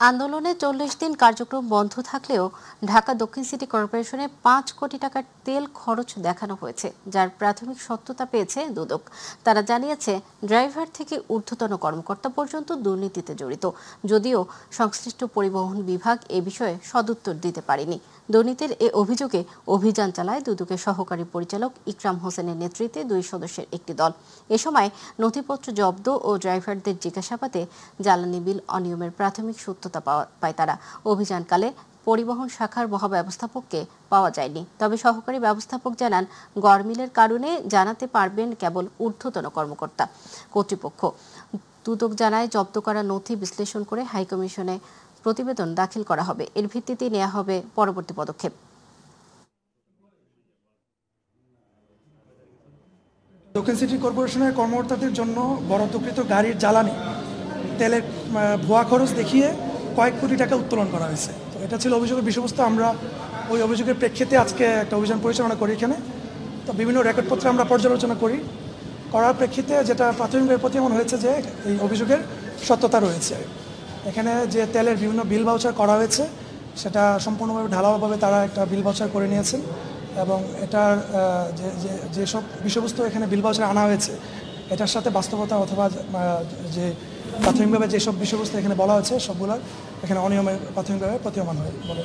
আন্দোলনে ৪০ দিন কার্যক্রম বন্ধ থাকলেও ঢাকা দক্ষিণ সিটি কর্পোরেশনে ৫ কোটি টাকার তেল খরচ দেখানো হয়েছে, যার প্রাথমিক সত্যতা পেয়েছে দুদক। তারা জানিয়েছে, ড্রাইভার থেকে ঊর্ধ্বতন কর্মকর্তা পর্যন্ত দুর্নীতিতে জড়িত, যদিও সংশ্লিষ্ট পরিবহন বিভাগ এ বিষয়ে সদুত্তর দিতে পারেনি। দুর্নীতির এ অভিযোগে অভিযান চালায় দুদকের সহকারী পরিচালক ইকরাম হোসেনের নেতৃত্বে ২ সদস্যের একটি দল। এ সময় নথিপত্র জব্দ ও ড্রাইভারদের জিজ্ঞাসাবাদে জ্বালানি বিল অনিয়মের প্রাথমিক সত্যতা পায় তারা। অভিযানকালে পরিবহন শাখার মহাব্যবস্থাপককে পাওয়া যায়নি, তবে সহকারী ব্যবস্থাপক জানান, গড়মিলের কারণে জানাতে পারবেন কেবল ঊর্ধ্বতন কর্মকর্তা কর্তৃপক্ষ। দুদক জানায়, জব্দ করা নথি বিশ্লেষণ করে হাইকমিশনে প্রতিবেদন দাখিল করা হবে। এর ভিত্তিতে নেওয়া হবে পরবর্তী পদক্ষেপ। দক্ষিণ সিটি কর্পোরেশনের কর্মকর্তাদের জন্য বরাদ্দকৃত গাড়ির জ্বালানি তেলের ভুয়া খরচ দেখিয়ে কয়েক কোটি টাকা উত্তোলন করা হয়েছে। তো এটা ছিল অভিযোগের বিষয়বস্তু। আমরা ওই অভিযোগের প্রেক্ষিতে আজকে একটা অভিযান পরিচালনা করি এখানে। তো বিভিন্ন রেকর্ডপত্র আমরা পর্যালোচনা করার প্রেক্ষিতে যেটা প্রাথমিকভাবে প্রতীয়মান হয়েছে যে এই অভিযোগের সত্যতা রয়েছে। এখানে যে তেলের বিভিন্ন বিল ভাউচার করা হয়েছে সেটা সম্পূর্ণভাবে ঢালাওভাবে তারা একটা বিল ভাউচার করে নিয়েছেন, এবং এটার যেসব বিষয়বস্তু এখানে বিল ভাউচারে আনা হয়েছে এটার সাথে বাস্তবতা অথবা যে প্রাথমিকভাবে যেসব বিষয়বস্তু এখানে বলা হয়েছে সবগুলোর এখানে অনিয়মের প্রাথমিকভাবে প্রতীয়মান হয় বলে